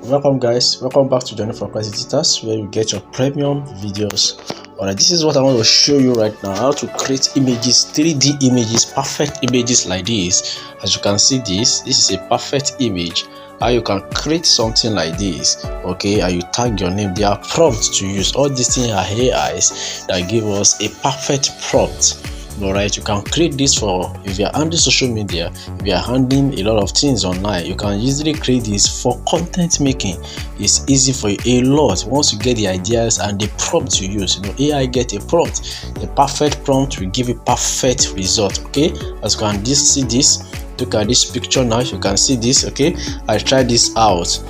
Welcome guys, welcome back to Journey for Class Editors, where you get your premium videos. Alright, this is what I want to show you right now, how to create images, 3D images, perfect images like this. As you can see, this is a perfect image. How you can create something like this, okay, and you tag your name. They are prompts to use. All these things are AIs that give us a perfect prompt. Alright, you can create this for, if you are handling social media, if you are handling a lot of things online, you can easily create this for content making. It's easy for you a lot once you get the ideas and the prompt you use. AI get a prompt, the perfect prompt will give you perfect result. Okay, as you can see this, look at this picture now. You can see this. Okay, I tried this out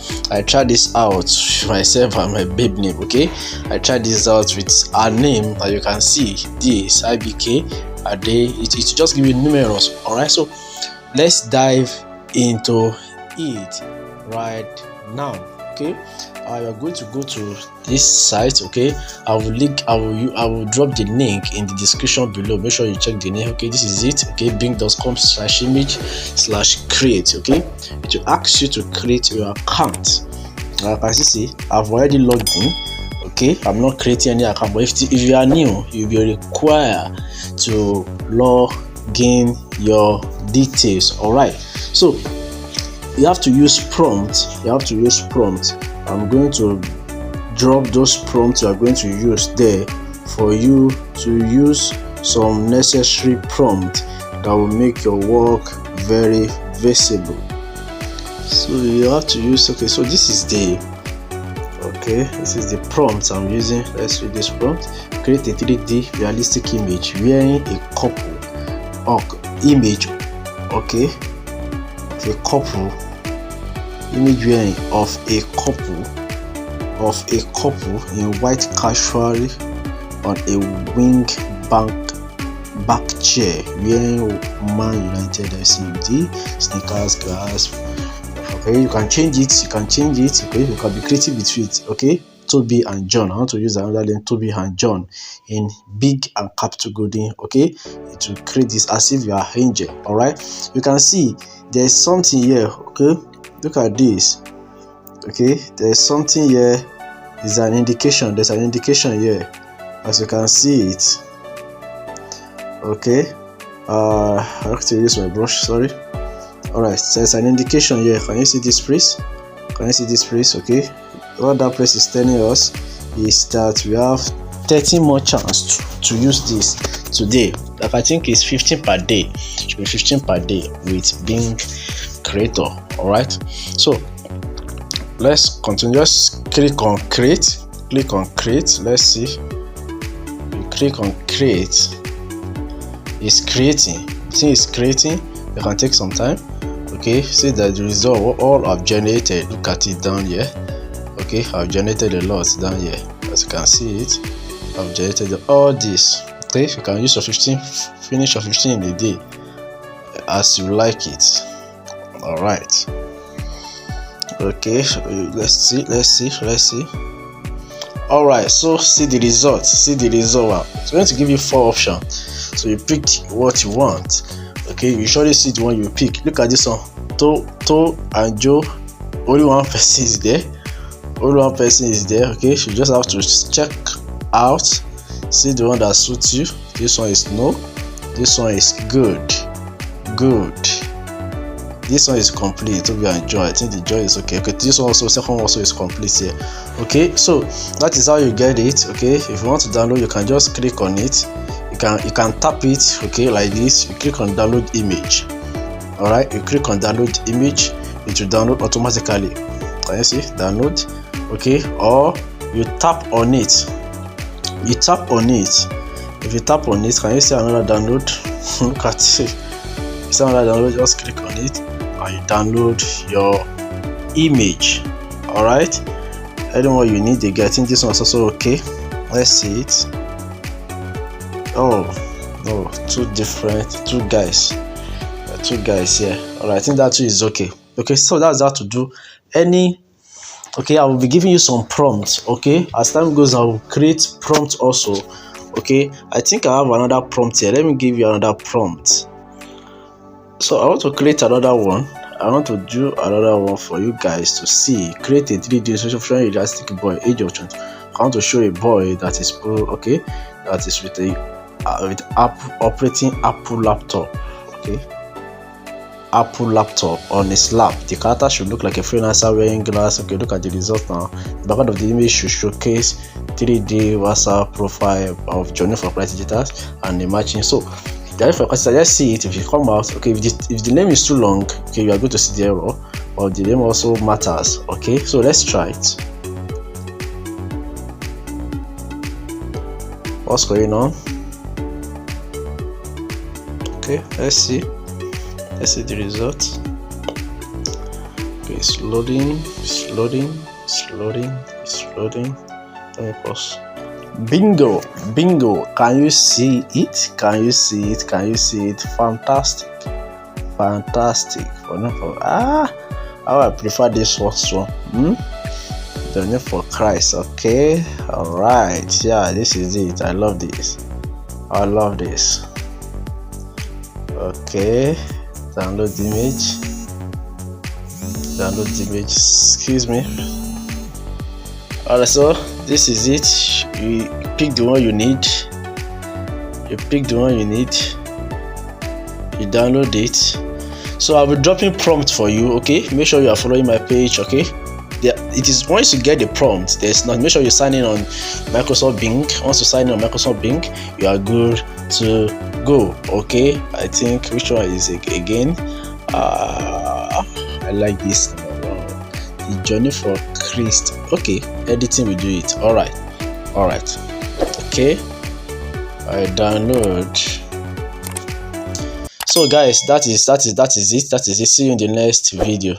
myself and my babe name. Okay, I tried this out with our name, and you can see this IBK. It just give you numerous. All right, so let's dive into it right now. Okay, you are going to go to this site. Okay, I will drop the link in the description below. Make sure you check the name. Okay, this is it. Okay, bing.com/image/create. okay, it will ask you to create your account. As you see, I've already logged in. Okay, I'm not creating any account, but if you are new, you'll be required to log in your details. All right, so you have to use prompt. I'm going to drop those prompts you are going to use there for you to use some necessary prompt that will make your work very visible. So you have to use, okay, so this is the prompt I'm using. Let's read this prompt. Create a 3D realistic image wearing a couple or image. Okay, a couple image wearing of a couple in white casually on a wing back chair wearing Man United SCD sneakers, grass. Okay, you can change it. Okay, you can be creative with it. Okay, Toby and John. I want to use another name, Toby and John, in big and capital golden. Okay, it will create this as if you are Angel. All right, you can see there's something here. Okay, look at this. Okay, there's something here. There's an indication here, as you can see it. Okay, I have to use my brush, sorry. All right, so there's an indication here. Can you see this place? Okay, what that place is telling us is that we have 30 more chance to use this today. Like, I think it's 15 per day. It should be 15 per day with Bing Creator. All right, so let's continue. Just click on create. Let's see. You click on create. It's creating. It's creating. It can take some time. Okay, see that the result all I've generated. Look at it down here. Okay, I've generated a lot down here. As you can see it, I've generated all this. Okay, you can use your 15, finish your 15 in a day as you like it. All right. Okay, let's see. All right, so see the result. It's going to give you 4 options, so you pick what you want. Okay, you surely see the one you pick. Look at this one, To and Joe. Only one person is there. Okay, you just have to check out, see the one that suits you. This one is no, this one is good, this one is complete. To be enjoy, I think the joy is okay. This one also, second one also is complete here. Okay, so that is how you get it. Okay, if you want to download, you can just click on it. You can tap it. Okay, like this. You click on download image. All right, you click on download image, it will download automatically. Can you see download? Okay, or you tap on it. If you tap on it, can you see another download? Look at it. See another download, just click on it and you download your image. All right, anyone you need, I think this one's also okay. Let's see it. Oh no, two guys here. All right, I think that too is okay. Okay, so that's how to do any. Okay, I will be giving you some prompts. Okay, as time goes, I will create prompts also. Okay, I think I have another prompt here. Let me give you another prompt. So I want to create another one. I want to do another one for you guys to see. Create a 3D illustration showing a realistic boy, age of 20. I want to show a boy that is pro, okay, that is with a operating Apple laptop, okay, Apple laptop on his lap. The character should look like a freelancer wearing glass. Okay, look at the result now. The background of the image should showcase 3D WhatsApp profile of Johnny for Price Digitals and the matching. So let's see it. If you come out, okay, if the name is too long, okay, you are going to see the error, or the name also matters. Okay, so let's try it. What's going on? Okay, let's see the result. Okay, it's loading. Let me pause. Bingo. Can you see it? Fantastic. How I prefer this first one. The name for Christ. Okay, all right. Yeah, this is it. I love this. Okay, download the image. Excuse me. Alright, so this is it. You pick the one you need. You download it. So I'll be dropping prompt for you. Okay, make sure you are following my page. Okay, it is once you get the prompt, there's not. Make sure you sign in on Microsoft Bing. Once you sign in on Microsoft Bing, you are good to go. Okay, I think which one is it again? I like this. The Journey for Christ. Okay, editing will do it. All right. Okay, I download. So guys, that is it. See you in the next video.